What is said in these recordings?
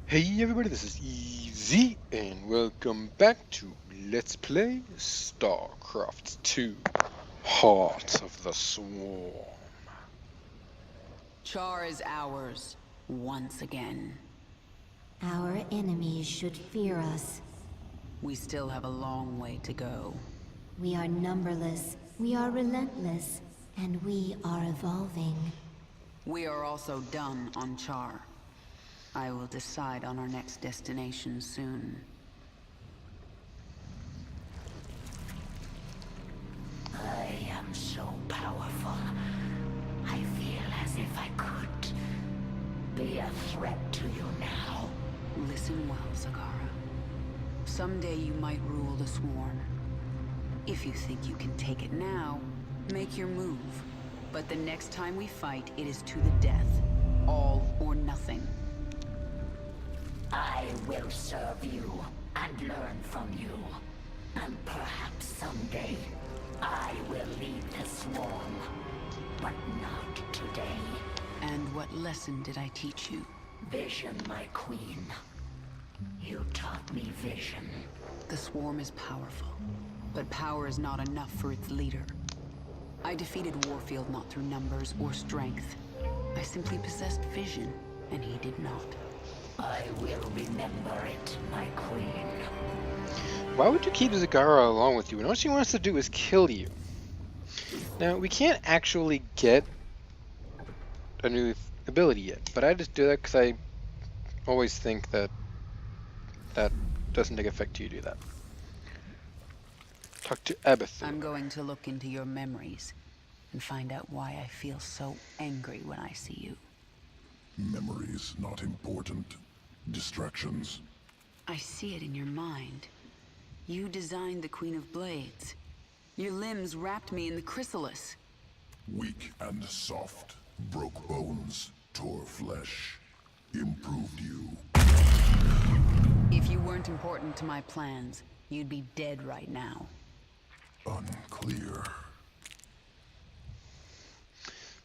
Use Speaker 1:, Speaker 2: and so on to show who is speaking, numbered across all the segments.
Speaker 1: Hey everybody, this is Easy, and welcome back to Let's Play Starcraft 2, Heart of the Swarm.
Speaker 2: Char is ours, once again.
Speaker 3: Our enemies should fear us.
Speaker 2: We still have a long way to go.
Speaker 3: We are numberless, we are relentless, and we are evolving.
Speaker 2: We are also done on Char. I will decide on our next destination soon.
Speaker 4: I am so powerful. I feel as if I could be a threat to you now.
Speaker 2: Listen well, Zagara. Someday you might rule the Swarm. If you think you can take it now, make your move. But the next time we fight, it is to the death. All or nothing.
Speaker 4: I will serve you and learn from you. And perhaps someday, I will lead the swarm. But not today.
Speaker 2: And what lesson did I teach you?
Speaker 4: Vision, my queen. You taught me vision.
Speaker 2: The Swarm is powerful, but power is not enough for its leader. I defeated Warfield not through numbers or strength. I simply possessed vision, and he did not.
Speaker 4: I will remember it, my queen.
Speaker 1: Why would you keep Zagara along with you when all she wants to do is kill you? Now, we can't actually get a new ability yet, but I just do that because I always think that that doesn't take effect till you do that. Talk to Abathur.
Speaker 2: I'm going to look into your memories and find out why I feel so angry when I see you.
Speaker 5: Memories not important. Distractions.
Speaker 2: I see it in your mind. You designed the Queen of Blades. Your limbs wrapped me in the chrysalis.
Speaker 5: Weak and soft. Broke bones. Tore flesh. Improved you.
Speaker 2: If you weren't important to my plans, you'd be dead right now.
Speaker 5: Unclear.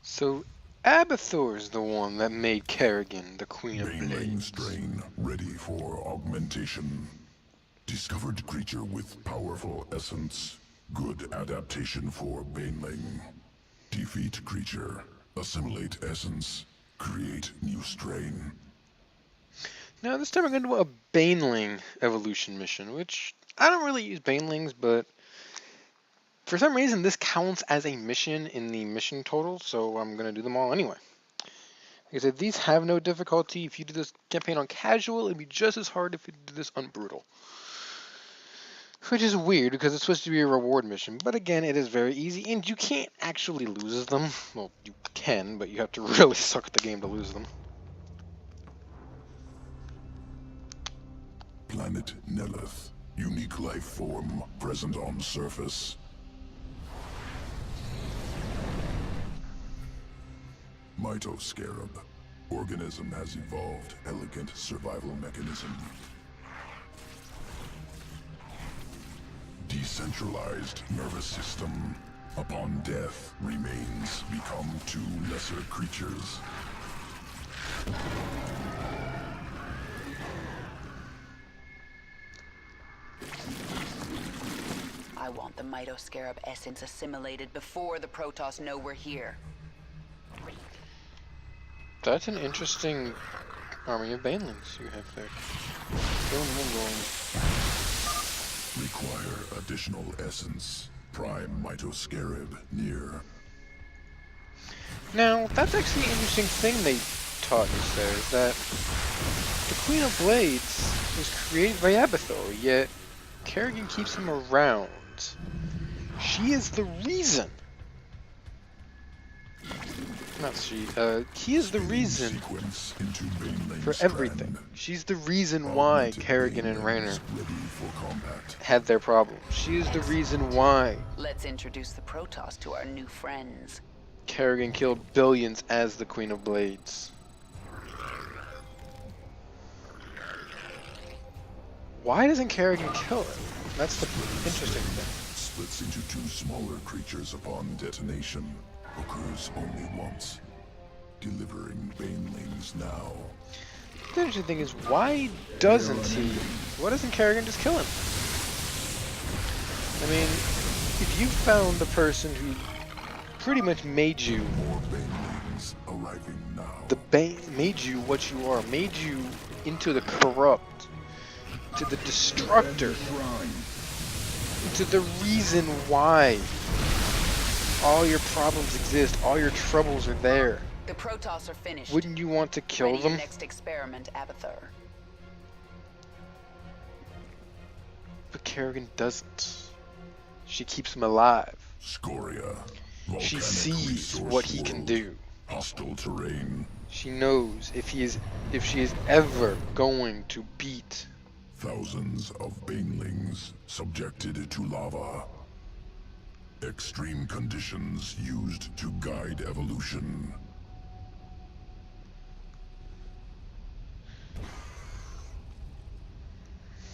Speaker 1: So, Abathur's the one that made Kerrigan the Queen of
Speaker 5: Baneling
Speaker 1: Blades.
Speaker 5: strain ready for augmentation. Discovered creature with powerful essence. Good adaptation for Baneling. Defeat creature. Assimilate essence. Create new strain.
Speaker 1: Now this time we're going to do a Baneling evolution mission, which I don't really use Banelings, but for some reason this counts as a mission in the mission total, so I'm going to do them all anyway. Like I said, these have no difficulty. If you do this campaign on casual, it'd be just as hard if you do this on brutal. Which is weird, because it's supposed to be a reward mission, but again, it is very easy, and you can't actually lose them. Well, you can, but you have to really suck at the game to lose them.
Speaker 5: Planet Nelith. Unique life form present on surface. Mitoscarab. Organism has evolved elegant survival mechanism. Decentralized nervous system. Upon death, remains become two lesser creatures.
Speaker 2: I want the Mitoscarab essence assimilated before the Protoss know we're here.
Speaker 1: That's an interesting army of Banelings you have there.
Speaker 5: Require additional essence. Prime Mitoscarab near.
Speaker 1: Now, that's actually an interesting thing they taught us there, is that the Queen of Blades was created by Abathur, yet Kerrigan keeps him around. She is the reason. Not she, he is the reason
Speaker 5: Sequence into Baneling
Speaker 1: for everything. She's the reason why Kerrigan and Raynor had their problems. She is the reason why
Speaker 2: Let's introduce the Protoss to our new friends.
Speaker 1: Kerrigan killed billions as the Queen of Blades. Why doesn't Kerrigan kill her? That's the interesting thing.
Speaker 5: Splits into two smaller creatures upon detonation. Occurs only once. Delivering Banelings now.
Speaker 1: The interesting thing is, why doesn't Kerrigan just kill him? I mean, if you found the person who pretty much made you
Speaker 5: More banelings arriving now.
Speaker 1: made you what you are, made you into the corrupt, to the destructor, to the reason why all your problems exist, all your troubles are there.
Speaker 2: The Protoss are finished.
Speaker 1: Wouldn't you want to kill
Speaker 2: Ready
Speaker 1: them?
Speaker 2: your next experiment, Abathur.
Speaker 1: But Kerrigan doesn't. She keeps him alive.
Speaker 5: Scoria.
Speaker 1: She
Speaker 5: Volcanic
Speaker 1: sees
Speaker 5: resource
Speaker 1: what he can
Speaker 5: world.
Speaker 1: do.
Speaker 5: Hostile terrain.
Speaker 1: She knows if she is ever going to beat.
Speaker 5: Thousands of banelings subjected to lava. Extreme conditions used to guide evolution.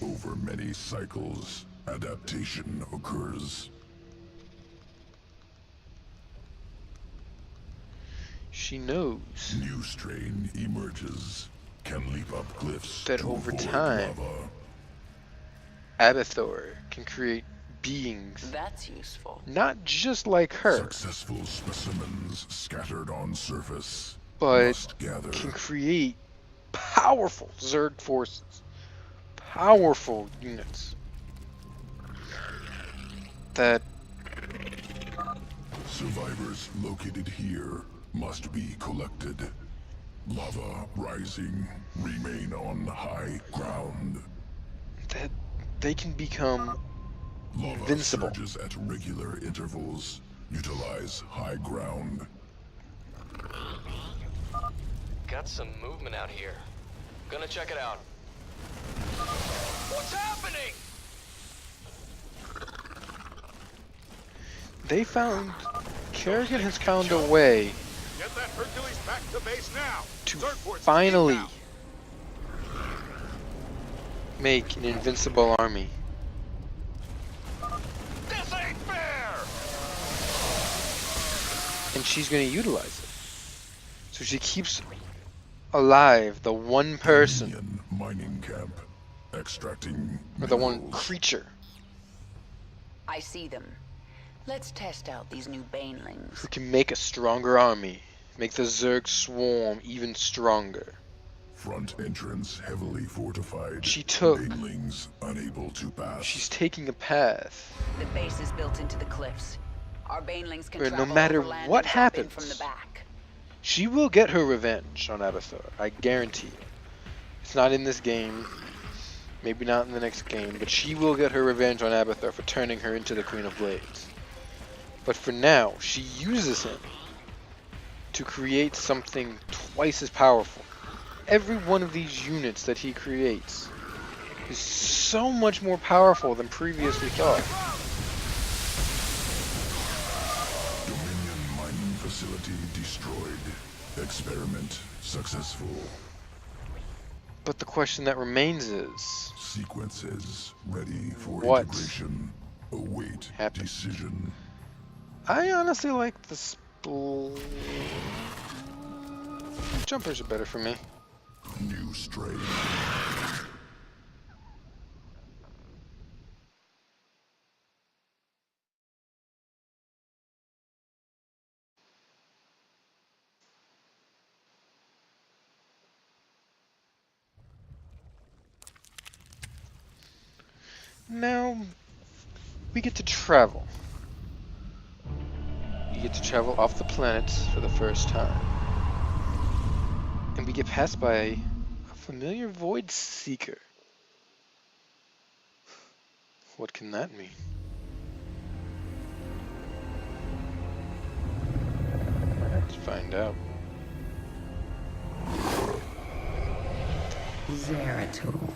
Speaker 5: Over many cycles, adaptation occurs.
Speaker 1: She knows
Speaker 5: New strain emerges. Can leap up cliffs
Speaker 1: that
Speaker 5: to
Speaker 1: over
Speaker 5: avoid
Speaker 1: time,
Speaker 5: lava.
Speaker 1: Abathur can create beings
Speaker 2: That's useful.
Speaker 1: not just like her,
Speaker 5: Successful specimens scattered on surface
Speaker 1: but
Speaker 5: must gather.
Speaker 1: can create powerful Zerg forces, powerful units that
Speaker 5: Survivors located here must be collected. Lava rising, remain on high ground.
Speaker 1: they can become
Speaker 5: Lava
Speaker 1: invincible.
Speaker 5: surges at regular intervals. Utilize high ground.
Speaker 6: Got some movement out here. Gonna check it out. What's happening?
Speaker 1: Kerrigan has found a way
Speaker 7: Get that Hercules back to base now.
Speaker 1: to
Speaker 7: Zergport's
Speaker 1: finally
Speaker 7: inbound.
Speaker 1: make an invincible army.
Speaker 7: This ain't fair.
Speaker 1: And she's going to utilize it. So she keeps alive the one person,
Speaker 5: Indian mining camp. Extracting
Speaker 1: or the one
Speaker 5: minerals.
Speaker 1: creature
Speaker 2: I see them. Let's test out these new banelings.
Speaker 1: who can make a stronger army, make the Zerg swarm even stronger.
Speaker 5: Front entrance heavily fortified.
Speaker 1: She took-
Speaker 5: Banelings unable to pass.
Speaker 1: She's taking a path
Speaker 2: The base is built into the cliffs. Our banelings can
Speaker 1: where no
Speaker 2: travel
Speaker 1: matter
Speaker 2: overland
Speaker 1: what
Speaker 2: and drop in
Speaker 1: happens,
Speaker 2: from the back.
Speaker 1: she will get her revenge on Abathur. I guarantee you. It's not in this game, maybe not in the next game, but she will get her revenge on Abathur for turning her into the Queen of Blades. But for now, she uses him to create something twice as powerful. Every one of these units that he creates is so much more powerful than previously thought.
Speaker 5: Dominion mining facility destroyed. Experiment successful.
Speaker 1: But the question that remains is,
Speaker 5: Sequences ready for
Speaker 1: What
Speaker 5: integration. Await
Speaker 1: happened?
Speaker 5: decision.
Speaker 1: I honestly like the jumpers are better for me.
Speaker 5: New strain.
Speaker 1: Now we get to travel. You get to travel off the planet for the first time. And we get passed by a familiar Void Seeker. What can that mean? Let's find out.
Speaker 4: Zeratul.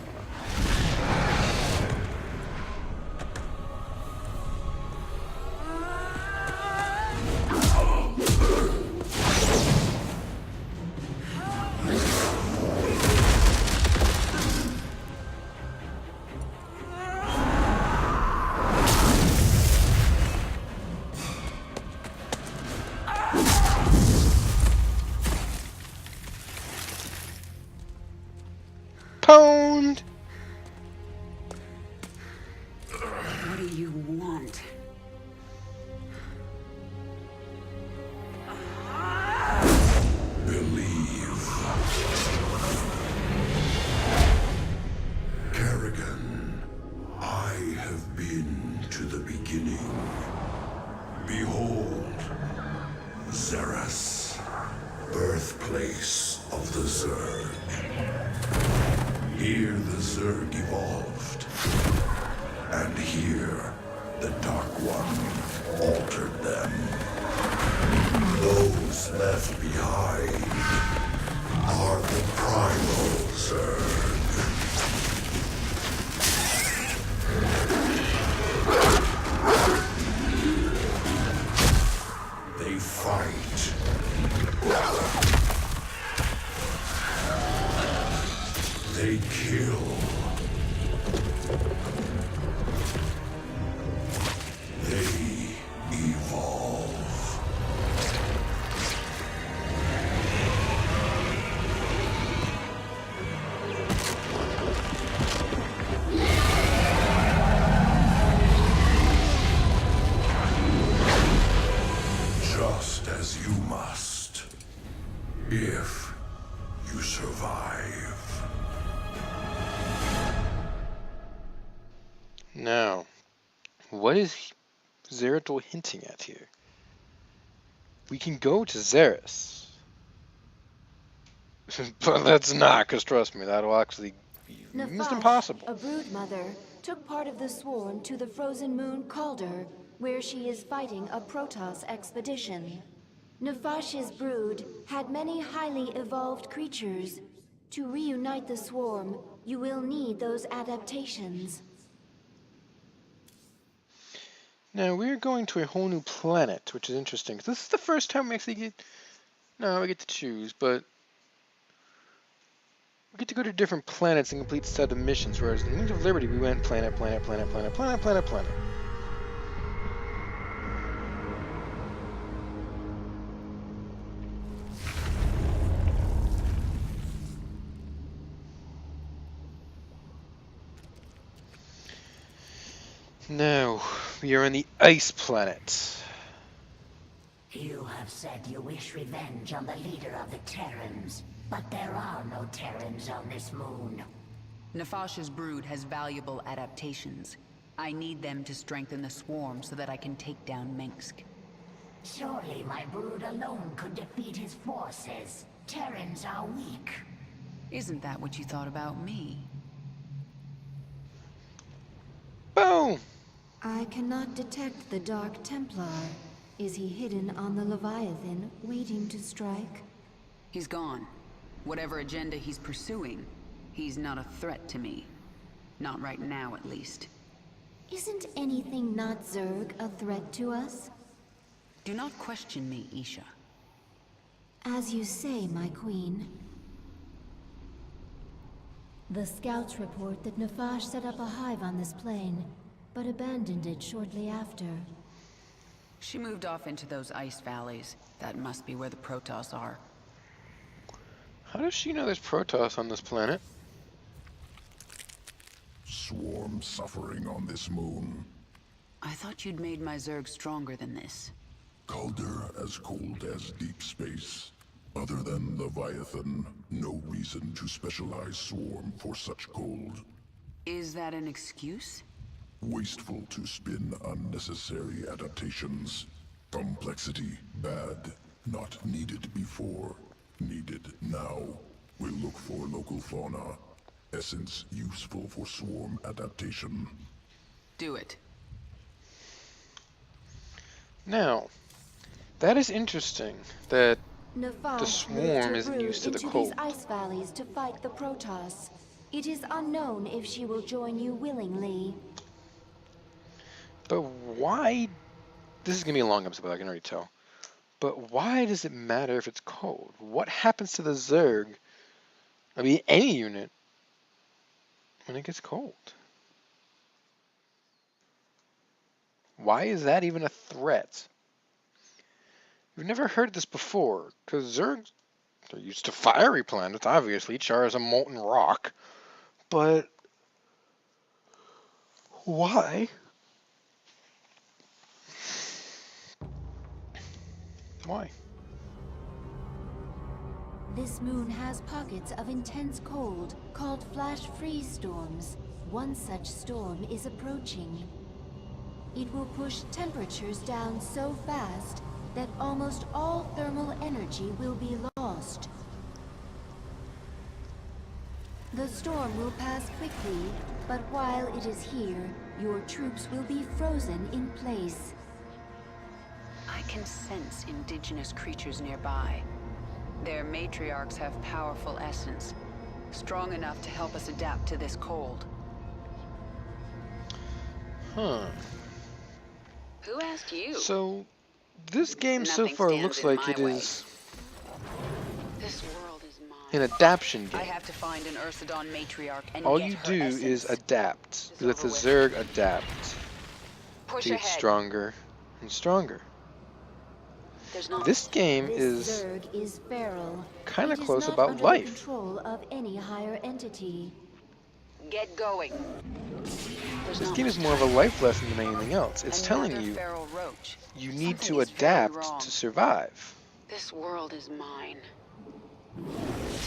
Speaker 1: Pwned!
Speaker 2: What do you want?
Speaker 5: Believe. Kerrigan, I have been to the beginning. Behold, Xeris, birthplace of the Zerg. Here the Zerg evolved, and here the Dark One altered them. Those left behind are the primal Zerg. They fight. They kill. They evolve. Just as you must, if you survive.
Speaker 1: Now, what is Zeratul hinting at here? We can go to Xeris. But let's not, because trust me, that'll actually be almost
Speaker 3: Nafash,
Speaker 1: impossible.
Speaker 3: a brood mother, took part of the swarm to the frozen moon Calder, where she is fighting a Protoss expedition. Nafash's brood had many highly evolved creatures. To reunite the swarm, you will need those adaptations.
Speaker 1: Now, we're going to a whole new planet, which is interesting. 'Cause this is the first time we actually get... No, we get to choose, but... We get to go to different planets and complete set of missions, whereas in Wings of Liberty, we went planet, planet, planet, planet, planet, planet, planet. Now, we are on the ice planet.
Speaker 4: You have said you wish revenge on the leader of the Terrans, but there are no Terrans on this moon.
Speaker 2: Nafash's brood has valuable adaptations. I need them to strengthen the swarm so that I can take down Minsk.
Speaker 4: Surely my brood alone could defeat his forces. Terrans are weak.
Speaker 2: Isn't that what you thought about me?
Speaker 1: Boom!
Speaker 3: I cannot detect the Dark Templar. Is he hidden on the Leviathan, waiting to strike?
Speaker 2: He's gone. Whatever agenda he's pursuing, he's not a threat to me. Not right now, at least.
Speaker 3: Isn't anything not Zerg a threat to us?
Speaker 2: Do not question me, Isha.
Speaker 3: As you say, my queen. The scouts report that Nafash set up a hive on this plane, but abandoned it shortly after.
Speaker 2: She moved off into those ice valleys. That must be where the Protoss are.
Speaker 1: How does she know there's Protoss on this planet?
Speaker 5: Swarm suffering on this moon.
Speaker 2: I thought you'd made my Zerg stronger than this.
Speaker 5: Calder as cold as deep space. Other than Leviathan, no reason to specialize Swarm for such cold.
Speaker 2: Is that an excuse?
Speaker 5: Wasteful to spin unnecessary adaptations. Complexity, bad. Not needed before. Needed now. We'll look for local fauna. Essence useful for swarm adaptation.
Speaker 2: Do it.
Speaker 1: Now, that is interesting that
Speaker 3: Nafash
Speaker 1: the swarm
Speaker 3: moved
Speaker 1: isn't
Speaker 3: her brood
Speaker 1: used to the
Speaker 3: into
Speaker 1: cold.
Speaker 3: these ice valleys to fight the Protoss. It is unknown if she will join you willingly.
Speaker 1: But why... This is going to be a long episode, I can already tell. But why does it matter if it's cold? What happens to the Zerg, I mean any unit, when it gets cold? Why is that even a threat? We've never heard this before, because Zergs are used to fiery planets, obviously. Char is a molten rock. But why? Why?
Speaker 3: This moon has pockets of intense cold called flash freeze storms. One such storm is approaching. It will push temperatures down so fast that almost all thermal energy will be lost. The storm will pass quickly, but while it is here, your troops will be frozen in place.
Speaker 2: I can sense indigenous creatures nearby. Their matriarchs have powerful essence, strong enough to help us adapt to this cold.
Speaker 1: Huh.
Speaker 2: Who asked you?
Speaker 1: So, this game so
Speaker 2: Nothing
Speaker 1: far
Speaker 2: stands
Speaker 1: looks
Speaker 2: in
Speaker 1: like
Speaker 2: my
Speaker 1: it
Speaker 2: way.
Speaker 1: is
Speaker 2: This world is mine.
Speaker 1: an adaption
Speaker 2: I
Speaker 1: game.
Speaker 2: have to find an Ursidon matriarch and
Speaker 1: All
Speaker 2: get
Speaker 1: you
Speaker 2: her
Speaker 1: do
Speaker 2: essence.
Speaker 1: is adapt.
Speaker 2: It's
Speaker 1: Let the
Speaker 2: over with.
Speaker 1: Zerg adapt
Speaker 2: Push
Speaker 1: to get
Speaker 2: ahead.
Speaker 1: stronger and stronger.
Speaker 2: There's not
Speaker 1: This game
Speaker 3: This
Speaker 1: is
Speaker 3: Zerg is feral.
Speaker 1: kind of
Speaker 3: It is
Speaker 1: close
Speaker 3: not
Speaker 1: about
Speaker 3: under
Speaker 1: life.
Speaker 3: the control of any higher entity.
Speaker 2: Get going. There's
Speaker 1: This
Speaker 2: not
Speaker 1: game
Speaker 2: much
Speaker 1: is more of a
Speaker 2: time.
Speaker 1: life lesson than anything else. It's telling
Speaker 2: Another
Speaker 1: you
Speaker 2: feral roach.
Speaker 1: you need
Speaker 2: Something
Speaker 1: to
Speaker 2: is very
Speaker 1: adapt
Speaker 2: wrong.
Speaker 1: to survive.
Speaker 2: This world is mine.
Speaker 1: You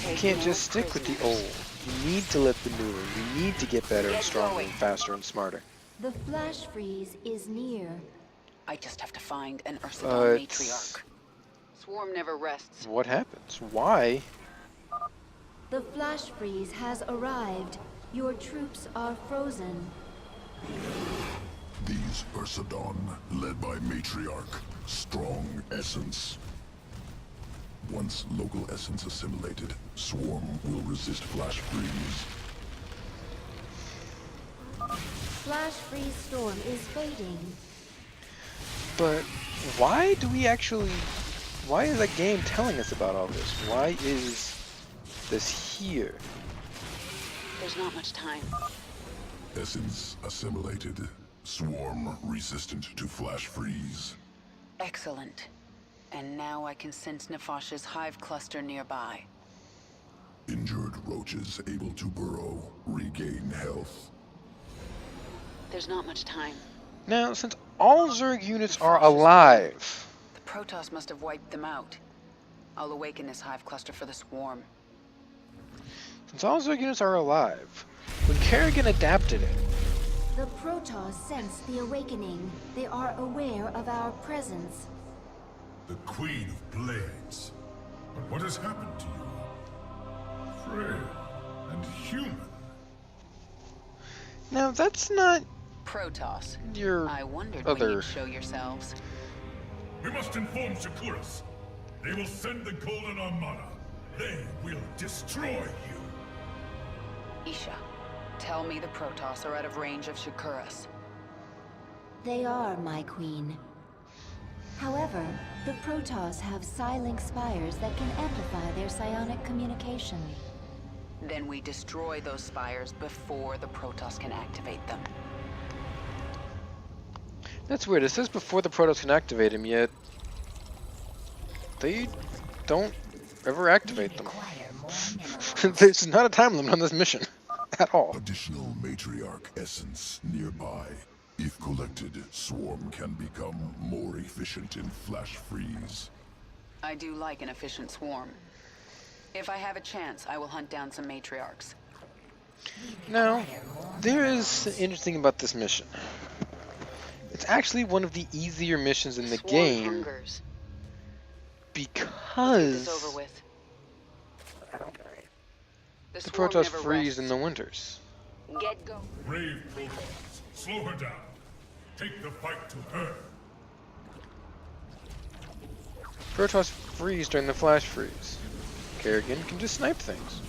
Speaker 2: Take
Speaker 1: can't
Speaker 2: no
Speaker 1: just stick with the
Speaker 2: prisoners.
Speaker 1: old. You need to let the new in. You need to get better and
Speaker 2: Get
Speaker 1: stronger
Speaker 2: going.
Speaker 1: and faster and smarter.
Speaker 3: The flash freeze is near.
Speaker 2: I just have to find an Ursidon
Speaker 1: But
Speaker 2: matriarch. Swarm never rests.
Speaker 1: what happens? Why?
Speaker 3: The flash freeze has arrived. Your troops are frozen.
Speaker 5: These Ursidon, led by Matriarch, strong essence. Once local essence assimilated, Swarm will resist flash freeze.
Speaker 3: Flash freeze storm is fading.
Speaker 1: But why do we actually... Why is that game telling us about all this? Why is this here?
Speaker 2: There's not much time.
Speaker 5: Essence assimilated, Swarm resistant to flash freeze.
Speaker 2: Excellent. And now I can sense Nefash's hive cluster nearby.
Speaker 5: Injured roaches able to burrow, regain health.
Speaker 2: There's not much time.
Speaker 1: Now, since all Zerg units are alive,
Speaker 2: The Protoss must have wiped them out. I'll awaken this hive cluster for the swarm.
Speaker 1: since all Zerg units are alive, when Kerrigan adapted it,
Speaker 3: The Protoss sense the awakening. They are aware of our presence.
Speaker 7: The Queen of Blades. But what has happened to you? Frail and human.
Speaker 1: now that's not
Speaker 2: Protoss.
Speaker 1: your
Speaker 2: I wondered when
Speaker 1: other...
Speaker 2: you'd show yourselves.
Speaker 7: We must inform Shakuras. They will send the Golden Armada. They will destroy you.
Speaker 2: Isha, tell me the Protoss are out of range of Shakuras.
Speaker 3: They are, my queen. However, the Protoss have psi-link spires that can amplify their psionic communication.
Speaker 2: Then we destroy those spires before the Protoss can activate them.
Speaker 1: That's weird. It says before the Protoss can activate them, yet they don't ever activate them.
Speaker 4: Require more minerals.
Speaker 1: There's not a time limit on this mission at all.
Speaker 5: Additional Matriarch essence nearby. If collected, Swarm can become more efficient in flash freeze.
Speaker 2: I do like an efficient swarm. If I have a chance, I will hunt down some matriarchs.
Speaker 1: Now, there is something interesting about this mission. It's actually one of the easier missions in the
Speaker 2: Swarm
Speaker 1: game
Speaker 2: hungers. This
Speaker 1: because
Speaker 2: over with.
Speaker 1: the
Speaker 2: swarm
Speaker 1: Protoss
Speaker 2: never
Speaker 1: freeze
Speaker 2: rests.
Speaker 1: in the winters.
Speaker 2: Get going.
Speaker 7: Brave Protoss, slow her down. Take the fight to her.
Speaker 1: Protoss freeze during the flash freeze. Kerrigan can just snipe things.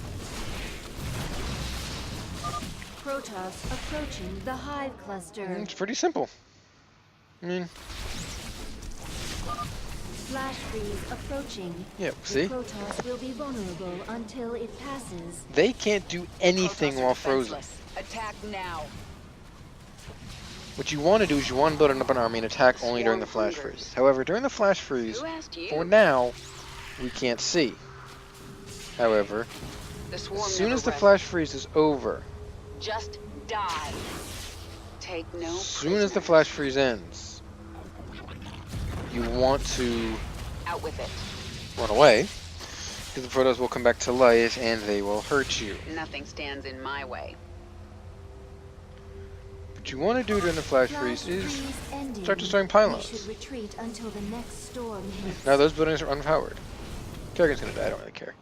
Speaker 3: Protoss approaching the hive cluster.
Speaker 1: It's pretty simple. I mean,
Speaker 3: Flash freeze approaching.
Speaker 1: yeah,
Speaker 3: The
Speaker 1: see?
Speaker 3: Protoss will be vulnerable until it passes.
Speaker 1: They can't do anything
Speaker 2: Protoss are
Speaker 1: while frozen.
Speaker 2: defenseless. Attack now.
Speaker 1: What you want to do is you want to build up an army and attack only during the
Speaker 2: Swarm
Speaker 1: flash
Speaker 2: hungers.
Speaker 1: freeze. However, during the flash freeze,
Speaker 2: Who asked you?
Speaker 1: for now, we can't see. However,
Speaker 2: The
Speaker 1: as
Speaker 2: swarm
Speaker 1: soon
Speaker 2: never
Speaker 1: as the
Speaker 2: rests.
Speaker 1: flash freeze is over,
Speaker 2: Just die. Take no
Speaker 1: As soon as the flash freeze ends, you want to
Speaker 2: Out with it.
Speaker 1: run away, because the Protoss will come back to life and they will hurt you.
Speaker 2: Nothing stands in my way.
Speaker 1: What you want to do during the flash freeze is start destroying pylons.
Speaker 3: We should retreat until the next storm hits.
Speaker 1: Now those buildings are unpowered. Kerrigan's gonna die, I don't really care.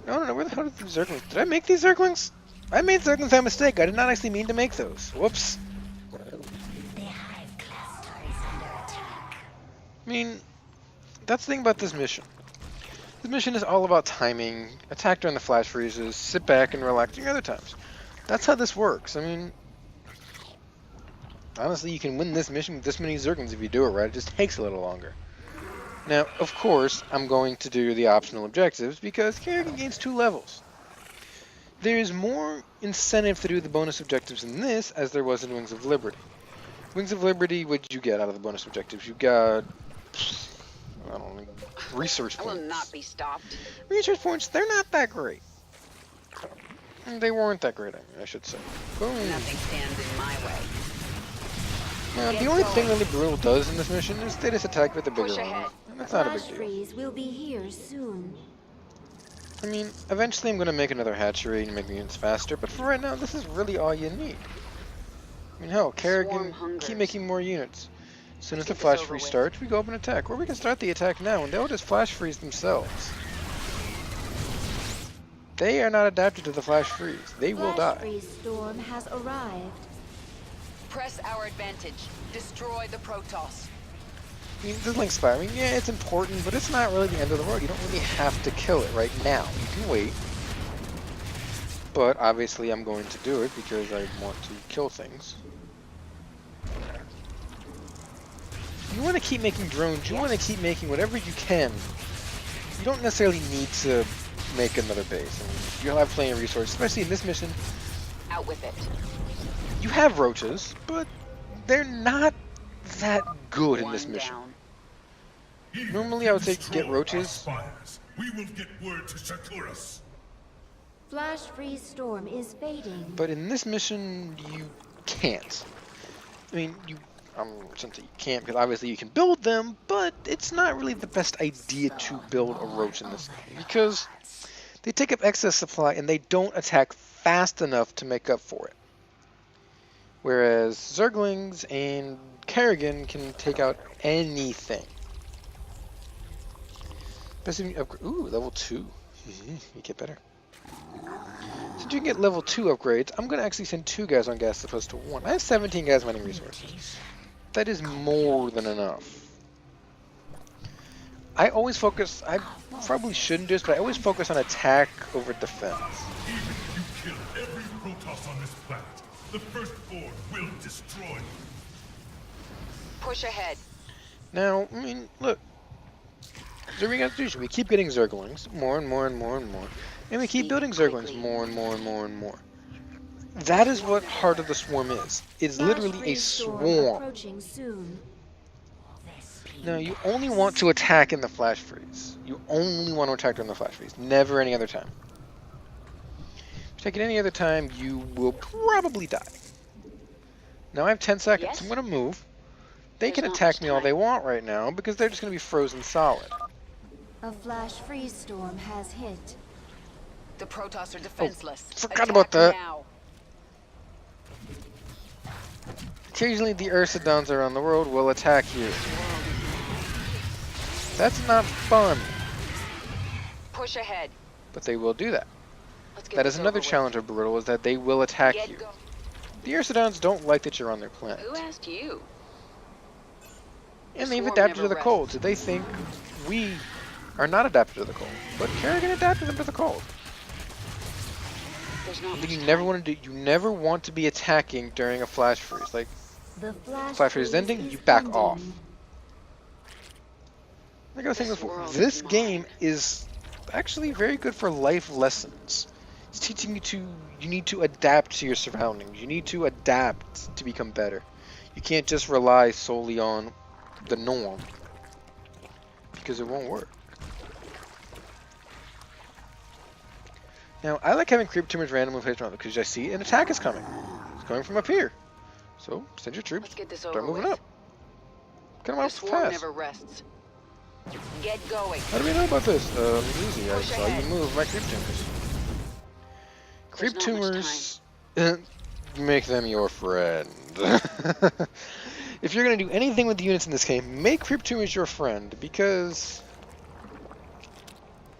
Speaker 1: I don't know, where the hell did these Zerglings? Did I make these Zerglings? I made Zerglings by mistake. I did not actually mean to make those. Whoops.
Speaker 4: The hive cluster is under attack.
Speaker 1: I mean, that's the thing about this mission. This mission is all about timing, attack during the flash freezes, sit back and relax during other times. That's how this works. I mean, honestly, you can win this mission with this many Zerglings if you do it right. It just takes a little longer. Now, of course, I'm going to do the optional objectives because Kerrigan gains 2 levels. There is more incentive to do the bonus objectives in this as there was in Wings of Liberty. Wings of Liberty, what did you get out of the bonus objectives? You got, I don't know, resource
Speaker 2: I will
Speaker 1: points.
Speaker 2: not be stopped.
Speaker 1: Resource points, they're not that great. They weren't that great, I should say. Boom.
Speaker 2: Nothing stands in my way.
Speaker 1: Now, the only thing really brutal does in this mission is they just attack with a bigger
Speaker 2: Push
Speaker 1: army.
Speaker 2: ahead.
Speaker 1: And that's not a big
Speaker 3: Flash
Speaker 1: deal.
Speaker 3: freeze will be here soon.
Speaker 1: I mean, eventually I'm going to make another hatchery and make the units faster, but for right now, this is really all you need. I mean, hell, Kerrigan,
Speaker 2: hungers.
Speaker 1: keep making more units. As soon as the
Speaker 2: Get this
Speaker 1: flash
Speaker 2: over
Speaker 1: freeze
Speaker 2: with.
Speaker 1: starts, we go up and attack. Or we can start the attack now, and they'll just flash freeze themselves. They are not adapted to the flash freeze. They will
Speaker 3: Flash
Speaker 1: die.
Speaker 3: freeze storm has arrived.
Speaker 2: Press our advantage. Destroy the Protoss.
Speaker 1: I mean, this Link's firing, yeah, it's important, but it's not really the end of the world. You don't really have to kill it right now. You can wait. But obviously I'm going to do it because I want to kill things. You want to keep making drones, you want to keep making whatever you can. You don't necessarily need to make another base. I mean, you'll have plenty of resources, especially in this mission.
Speaker 2: Out with it.
Speaker 1: You have roaches, but they're not that good in this
Speaker 2: One
Speaker 1: mission.
Speaker 2: down.
Speaker 7: If
Speaker 1: Normally
Speaker 7: you
Speaker 1: I would say
Speaker 7: destroy
Speaker 1: get roaches.
Speaker 7: our spires, we will get word to Shakuras.
Speaker 3: Flash freeze storm is fading.
Speaker 1: But in this mission, you can't. I mean, since you can't, because obviously you can build them, but it's not really the best idea to build a roach in this because they take up excess supply and they don't attack fast enough to make up for it. Whereas Zerglings and Kerrigan can take out anything. Especially ooh, level 2. You get better. Since you can get level 2 upgrades, I'm going to actually send 2 guys on gas as opposed to 1. I have 17 guys mining resources. That is more than enough. I always focus, I probably shouldn't do this, but I always focus on attack over defense.
Speaker 7: Even if you kill every Protoss on this planet, the Firstborn will destroy you.
Speaker 2: Push ahead.
Speaker 1: Now, I mean, look. So we got to do, we keep getting Zerglings, more and more and more and more. And we keep building Zerglings more and more and more and more. That is what Heart of the Swarm is. It's
Speaker 3: Flash
Speaker 1: literally a
Speaker 3: freeze storm
Speaker 1: swarm.
Speaker 3: approaching soon.
Speaker 1: Now, you only want to attack in the flash freeze. You only want to attack during the flash freeze, never any other time. If you take it any other time, you will probably die. Now I have 10 seconds.
Speaker 2: Yes?
Speaker 1: I'm going to move. They
Speaker 2: There's
Speaker 1: can
Speaker 2: not
Speaker 1: attack
Speaker 2: much
Speaker 1: me all
Speaker 2: time.
Speaker 1: they want right now because they're just going to be frozen solid.
Speaker 3: A flash freeze storm has hit.
Speaker 2: The Protoss are defenseless.
Speaker 1: forgot about
Speaker 2: Attack
Speaker 1: that.
Speaker 2: Now.
Speaker 1: Occasionally the Ursidons around the world will attack you. That's not fun,
Speaker 2: Push ahead.
Speaker 1: but they will do that.
Speaker 2: Let's get
Speaker 1: That
Speaker 2: this
Speaker 1: is another
Speaker 2: over with.
Speaker 1: challenge of Brutal, is that they will attack
Speaker 2: Get
Speaker 1: you.
Speaker 2: go-
Speaker 1: The Ursidons don't like that you're on their planet.
Speaker 2: Who asked you?
Speaker 1: And
Speaker 2: The
Speaker 1: they've
Speaker 2: swarm
Speaker 1: adapted to
Speaker 2: never
Speaker 1: the cold,
Speaker 2: rests.
Speaker 1: so they think we are not adapted to the cold. But Kerrigan adapted them to the cold.
Speaker 2: There's not
Speaker 1: But
Speaker 2: much
Speaker 1: you never
Speaker 2: time.
Speaker 1: want to do. You never want to be attacking during a flash freeze. Like
Speaker 3: The flash
Speaker 1: flash freeze is ending,
Speaker 3: is
Speaker 1: you back
Speaker 3: ending.
Speaker 1: off. I gotta think
Speaker 2: This
Speaker 1: before.
Speaker 2: world
Speaker 1: This
Speaker 2: is
Speaker 1: game
Speaker 2: mine.
Speaker 1: is actually very good for life lessons. It's teaching you need to adapt to your surroundings. You need to adapt to become better. You can't just rely solely on the norm because it won't work. Now, I like having creep tumors randomly placed around because I see an attack is coming. It's coming from up here. So, send your troops,
Speaker 2: Let's get this
Speaker 1: start
Speaker 2: over
Speaker 1: moving
Speaker 2: with.
Speaker 1: up. Get them
Speaker 2: The
Speaker 1: off
Speaker 2: swarm
Speaker 1: fast.
Speaker 2: never rests. Get going.
Speaker 1: How do we know about this? Easy. I
Speaker 2: Push
Speaker 1: saw
Speaker 2: ahead.
Speaker 1: you move my creep tumors.
Speaker 2: There's
Speaker 1: Creep
Speaker 2: not much
Speaker 1: tumors, make them your friend. If you're going to do anything with the units in this game, make creep tumors your friend because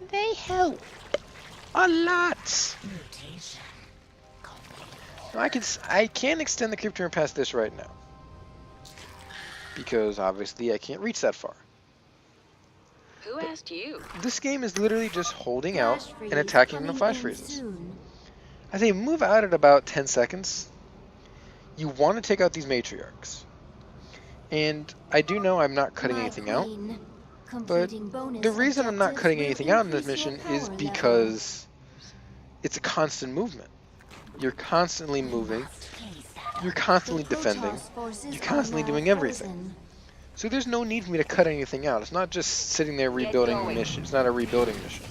Speaker 1: they help a lot.
Speaker 4: Mutation.
Speaker 1: Now, I can't extend the creep tumor past this right now because obviously I can't reach that far.
Speaker 2: Who asked you?
Speaker 1: This game is literally just holding
Speaker 3: Flash
Speaker 1: out
Speaker 3: freeze
Speaker 1: and attacking the
Speaker 3: coming
Speaker 1: flash
Speaker 3: in
Speaker 1: freezes.
Speaker 3: soon.
Speaker 1: I say move out at about 10 seconds. You want to take out these matriarchs. And I do know I'm not cutting
Speaker 3: My
Speaker 1: anything out,
Speaker 3: queen.
Speaker 1: but
Speaker 3: Completing bonus
Speaker 1: the reason I'm not
Speaker 3: objectives
Speaker 1: cutting
Speaker 3: will
Speaker 1: anything out in this
Speaker 3: increase your
Speaker 1: mission is
Speaker 3: power
Speaker 1: because it's a constant movement. You're constantly moving, you're
Speaker 3: level.
Speaker 1: constantly
Speaker 3: The
Speaker 1: defending,
Speaker 3: Protoss forces
Speaker 1: you're
Speaker 3: are
Speaker 1: constantly
Speaker 3: now
Speaker 1: doing everything.
Speaker 3: frozen.
Speaker 1: So there's no need for me to cut anything out. It's not just sitting there rebuilding
Speaker 2: going.
Speaker 1: mission. It's not a rebuilding mission.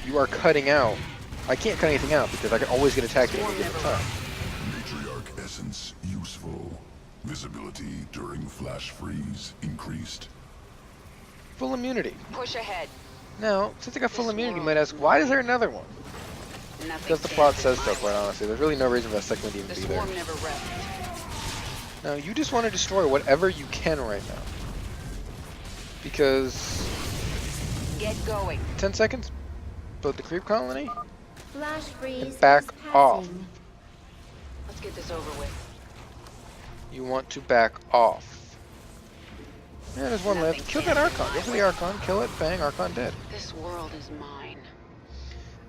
Speaker 1: You are cutting out. I can't cut anything out because I can always get attacked at any given time.
Speaker 5: Matriarch essence useful. Visibility during flash freeze increased.
Speaker 1: Full immunity.
Speaker 2: Push ahead.
Speaker 1: Now, since I got full immunity, you might ask, why is there another one?
Speaker 2: Nothing
Speaker 1: Because the
Speaker 2: stands
Speaker 1: plot
Speaker 2: in
Speaker 1: says
Speaker 2: my
Speaker 1: so,
Speaker 2: way.
Speaker 1: quite honestly. There's really no reason for that second one to even
Speaker 2: The
Speaker 1: be there.
Speaker 2: swarm never rests.
Speaker 1: Now, you just want to destroy whatever you can right now. Because
Speaker 2: Get going.
Speaker 1: 10 seconds, build the creep colony.
Speaker 3: Flash freeze
Speaker 1: back
Speaker 3: is
Speaker 1: off.
Speaker 3: passing.
Speaker 2: Let's get this over with.
Speaker 1: You want to back off. Yeah, there's one left.
Speaker 2: Nothing
Speaker 1: Kill that
Speaker 2: stands in
Speaker 1: Archon. Go
Speaker 2: my
Speaker 1: for
Speaker 2: way.
Speaker 1: the Archon. Kill it. Bang. Archon dead.
Speaker 2: This world is mine.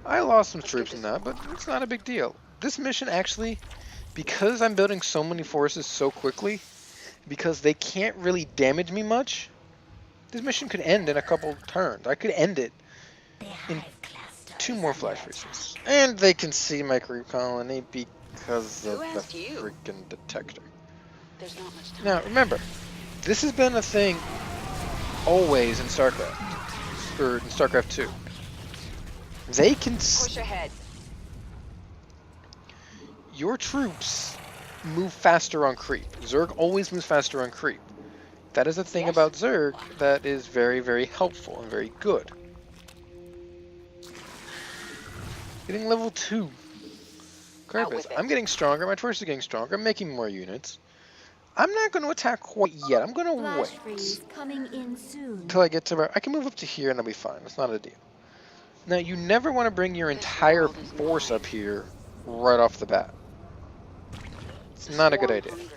Speaker 1: I lost some
Speaker 2: Let's
Speaker 1: troops
Speaker 2: get
Speaker 1: in
Speaker 2: this
Speaker 1: that, but
Speaker 2: over with.
Speaker 1: it's not a big deal. This mission actually, because I'm building so many forces so quickly, because they can't really damage me much, this mission could end in a couple turns. I could end it in 2 more flash freezes. And they can see my creep colony because
Speaker 2: Who
Speaker 1: of the
Speaker 2: asked you?
Speaker 1: freaking detector.
Speaker 2: There's not much time.
Speaker 1: Now, remember, this has been a thing always in StarCraft, or in StarCraft 2. They can
Speaker 2: Push ahead.
Speaker 1: your troops move faster on creep. Zerg always moves faster on creep. That is a thing
Speaker 2: Yes.
Speaker 1: about Zerg that is very, very helpful and very good. Getting level 2.
Speaker 2: Out
Speaker 1: Carbis.
Speaker 2: with it.
Speaker 1: I'm getting stronger. My force is getting stronger. I'm making more units. I'm not going to attack quite yet. I'm going to
Speaker 3: Flash
Speaker 1: wait
Speaker 3: freeze coming in soon.
Speaker 1: until I get to where I can move up to here and I'll be fine. It's not a deal. Now, you never want to bring your
Speaker 2: This
Speaker 1: entire
Speaker 2: world is
Speaker 1: force
Speaker 2: mine.
Speaker 1: up here right off the bat. It's
Speaker 2: The
Speaker 1: not a good
Speaker 2: swarm
Speaker 1: idea.
Speaker 2: hungers.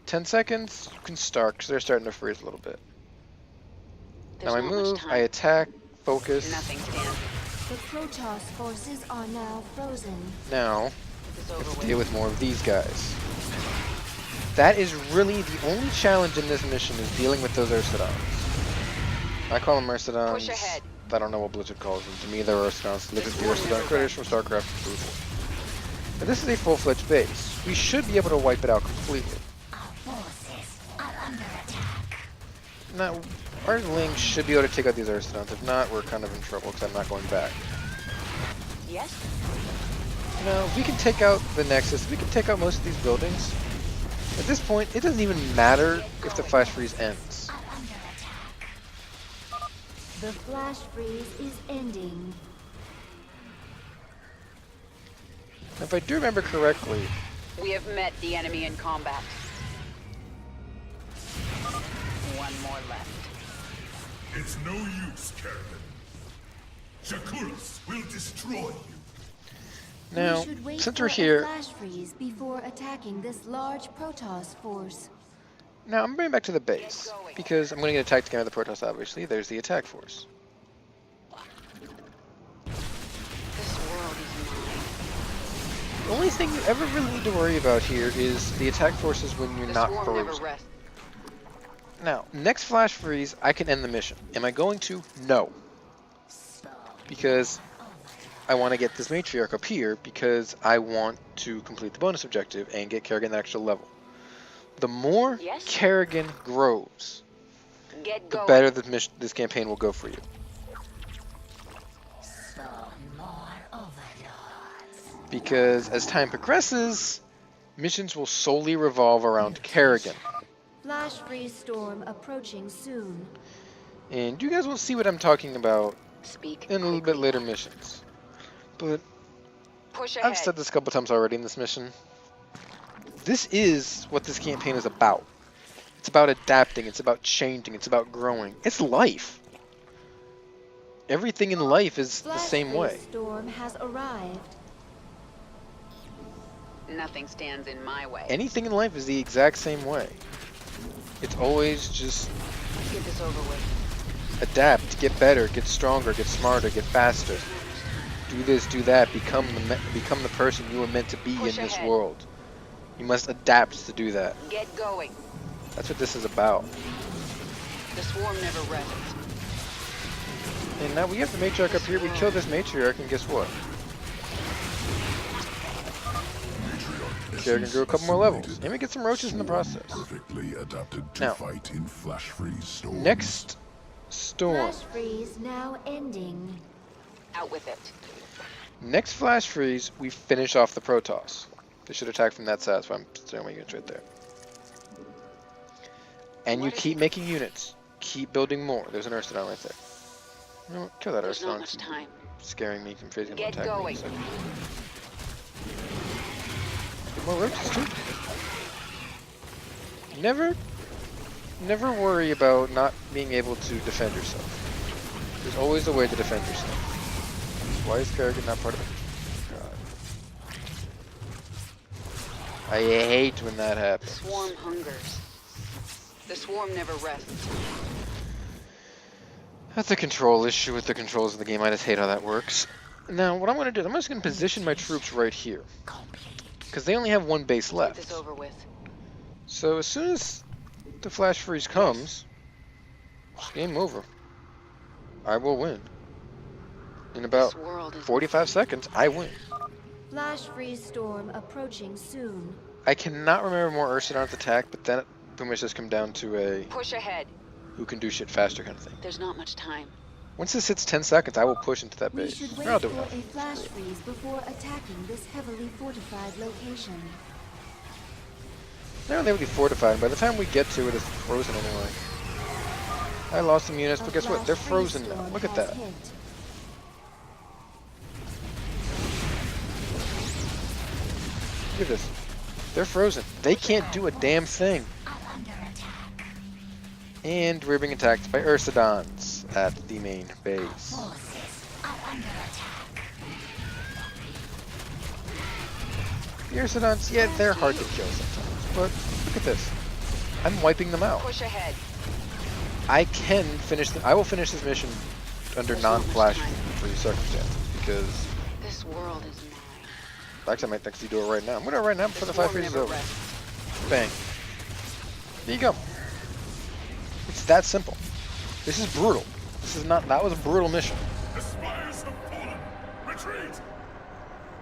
Speaker 1: 10 seconds, you can start because they're starting to freeze a little bit.
Speaker 2: There's
Speaker 1: Now I
Speaker 2: not much
Speaker 1: move,
Speaker 2: time.
Speaker 1: I attack, focus.
Speaker 2: Nothing stands.
Speaker 3: The Protoss forces are now frozen.
Speaker 1: Now,
Speaker 2: Get this over with.
Speaker 1: deal with more of these guys. That is really the only challenge in this mission is dealing with those Ursidons. I call them Ursidons.
Speaker 2: Push ahead.
Speaker 1: I don't know what Blizzard calls them. To me, they're Ursidons. Look at the Ursidon critters from Starcraft. But this is a full-fledged base. We should be able to wipe it out completely.
Speaker 4: Our forces are under attack.
Speaker 1: Now, our Lings should be able to take out these Ursidons. If not, we're kind of in trouble because I'm not going back.
Speaker 2: Yes?
Speaker 1: Now, if we can take out the Nexus, we can take out most of these buildings. At this point, it doesn't even matter if the flash freeze ends.
Speaker 4: Are under attack.
Speaker 3: The flash freeze is ending.
Speaker 1: If I do remember correctly,
Speaker 2: We have met the enemy in combat. One more left.
Speaker 7: It's no use, Caravan. Shakuras will destroy you.
Speaker 1: now,
Speaker 3: We should wait
Speaker 1: since
Speaker 3: for
Speaker 1: we're
Speaker 3: a
Speaker 1: here,
Speaker 3: flash freeze before attacking this large Protoss force.
Speaker 1: now I'm bringing back to the base, because I'm going to get attacked again by the Protoss, obviously. There's the attack force.
Speaker 2: This world is mine.
Speaker 1: The only thing you ever really need to worry about here is the attack forces when you're
Speaker 2: The
Speaker 1: not
Speaker 2: swarm never
Speaker 1: frozen.
Speaker 2: rests.
Speaker 1: Now, next flash freeze, I can end the mission. Am I going to? No. Because I want to get this matriarch up here because I want to complete the bonus objective and get Kerrigan that extra level. The more
Speaker 2: Yes?
Speaker 1: Kerrigan grows,
Speaker 2: Get
Speaker 1: the
Speaker 2: going.
Speaker 1: better this campaign will go for you.
Speaker 4: So more
Speaker 1: Because as time progresses, missions will solely revolve around Kerrigan.
Speaker 3: Flash freeze storm approaching soon.
Speaker 1: And you guys will see what I'm talking about
Speaker 2: Speak
Speaker 1: in a little bit
Speaker 2: quickly.
Speaker 1: later missions. But
Speaker 2: Push
Speaker 1: I've
Speaker 2: ahead.
Speaker 1: said this a couple times already in this mission. This is what this campaign is about. It's about adapting, it's about changing, it's about growing. It's life. Everything in life is the
Speaker 3: Flash
Speaker 1: same way.
Speaker 3: freeze storm has arrived.
Speaker 2: Nothing stands in my way.
Speaker 1: Anything in life is the exact same way. It's always just
Speaker 2: Let's get this over with.
Speaker 1: adapt, get better, get stronger, get smarter, get faster. Do this, do that, become the person you were meant to be
Speaker 2: Push
Speaker 1: in this
Speaker 2: ahead.
Speaker 1: world. You must adapt to do that.
Speaker 2: Get going.
Speaker 1: That's what this is about.
Speaker 2: The swarm never rests.
Speaker 1: And now we have the matriarch up here. We kill this matriarch, and guess what?
Speaker 5: Matriarch
Speaker 1: Kerrigan
Speaker 5: essence
Speaker 1: grew a couple more levels,
Speaker 5: assimilated.
Speaker 1: and we get some roaches in the process.
Speaker 5: Perfectly adapted to
Speaker 1: Now,
Speaker 5: fight in flash freeze storms.
Speaker 1: Next storm.
Speaker 3: Flash freeze now ending.
Speaker 2: Out with it.
Speaker 1: Next flash freeze, we finish off the Protoss. They should attack from that side, that's why I'm throwing my units right there. And you
Speaker 2: What is
Speaker 1: keep
Speaker 2: it?
Speaker 1: making units. Keep building more. There's an Ursidon right there. You know what? Kill that
Speaker 2: There's not
Speaker 1: Ursidon.
Speaker 2: much time.
Speaker 1: Scaring me. I'm afraid he's gonna
Speaker 2: Get
Speaker 1: attack me in a
Speaker 2: going.
Speaker 1: second. Get more roaches too. Never worry about not being able to defend yourself. There's always a way to defend yourself. Why is Kerrigan not part of it? God. I hate when that
Speaker 2: The
Speaker 1: happens.
Speaker 2: swarm hungers. The swarm never rests.
Speaker 1: That's a control issue with the controls of the game. I just hate how that works. Now, what I'm going to do is I'm just going to position my troops right here. Because they only have one base
Speaker 2: Let's get
Speaker 1: left.
Speaker 2: this over with.
Speaker 1: So as soon as the flash freeze comes, it's game over. I will win. In about
Speaker 2: This world is
Speaker 1: 45 seconds, I win.
Speaker 3: Flash freeze storm approaching soon.
Speaker 1: I cannot remember more Ursidon's attack, but then it pretty much just come down to a
Speaker 2: Push ahead.
Speaker 1: who can do shit faster kind of thing.
Speaker 2: There's not much time.
Speaker 1: Once this hits 10 seconds, I will push into that
Speaker 3: We
Speaker 1: base.
Speaker 3: should
Speaker 1: Or
Speaker 3: wait
Speaker 1: I'll
Speaker 3: for
Speaker 1: do
Speaker 3: a
Speaker 1: it.
Speaker 3: flash freeze before attacking this heavily fortified location.
Speaker 1: They're only really fortified. By the time we get to it, it's frozen anyway. I lost some units, but
Speaker 3: A
Speaker 1: guess what?
Speaker 3: flash
Speaker 1: They're
Speaker 3: freeze
Speaker 1: frozen now.
Speaker 3: storm
Speaker 1: Look at
Speaker 3: has
Speaker 1: that.
Speaker 3: hit.
Speaker 1: Look at this. They're frozen. They can't do a damn thing. And we're being attacked by Ursidons at the main base. The Ursidons, yeah, they're hard to kill sometimes, but look at this. I'm wiping them out.
Speaker 2: Push ahead.
Speaker 1: I can finish. I will finish this mission under
Speaker 2: There's not much
Speaker 1: non-flash
Speaker 2: time.
Speaker 1: free circumstances because
Speaker 2: This world is mine.
Speaker 1: actually I might actually do it right now. I'm gonna do it right now before the flash
Speaker 2: swarm
Speaker 1: freeze is
Speaker 2: never
Speaker 1: over.
Speaker 2: rests.
Speaker 1: Bang. There you go. It's that simple. This is brutal. This is not. That was a brutal mission.
Speaker 7: The spires have fallen! Retreat!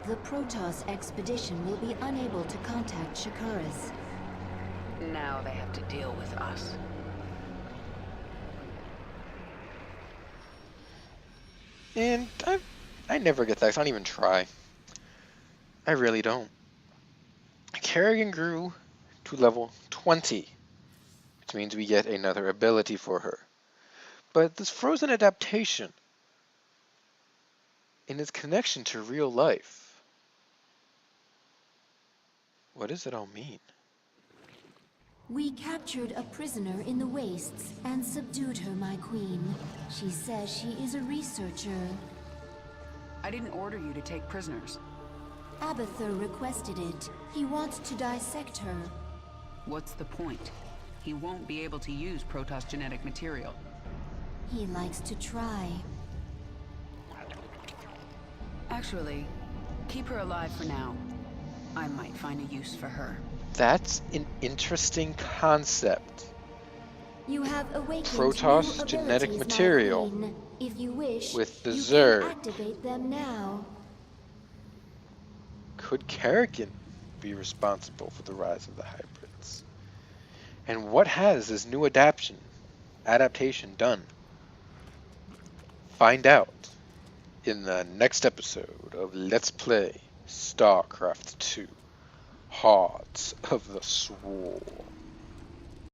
Speaker 3: The Protoss expedition will be unable to contact Shakaris.
Speaker 2: Now they have to deal with us.
Speaker 1: And I never get that. I don't even try. I really don't. Kerrigan grew to level 20, which means we get another ability for her. But this frozen adaptation in its connection to real life, what does it all mean?
Speaker 3: We captured a prisoner in the wastes and subdued her, my queen. She says she is a researcher.
Speaker 2: I didn't order you to take prisoners.
Speaker 3: Abathur requested it. He wants to dissect her.
Speaker 2: What's the point? He won't be able to use Protoss genetic material.
Speaker 3: He likes to try.
Speaker 2: Actually, keep her alive for now. I might find a use for her.
Speaker 1: That's an interesting concept.
Speaker 3: You have awakened
Speaker 1: Protoss
Speaker 3: new
Speaker 1: genetic
Speaker 3: abilities, my
Speaker 1: material
Speaker 3: queen. If you wish,
Speaker 1: with the
Speaker 3: you
Speaker 1: Zerg.
Speaker 3: can activate them now.
Speaker 1: Could Kerrigan be responsible for the rise of the hybrids? And what has this new adaptation done? Find out in the next episode of Let's Play Starcraft 2, Hearts of the Swarm.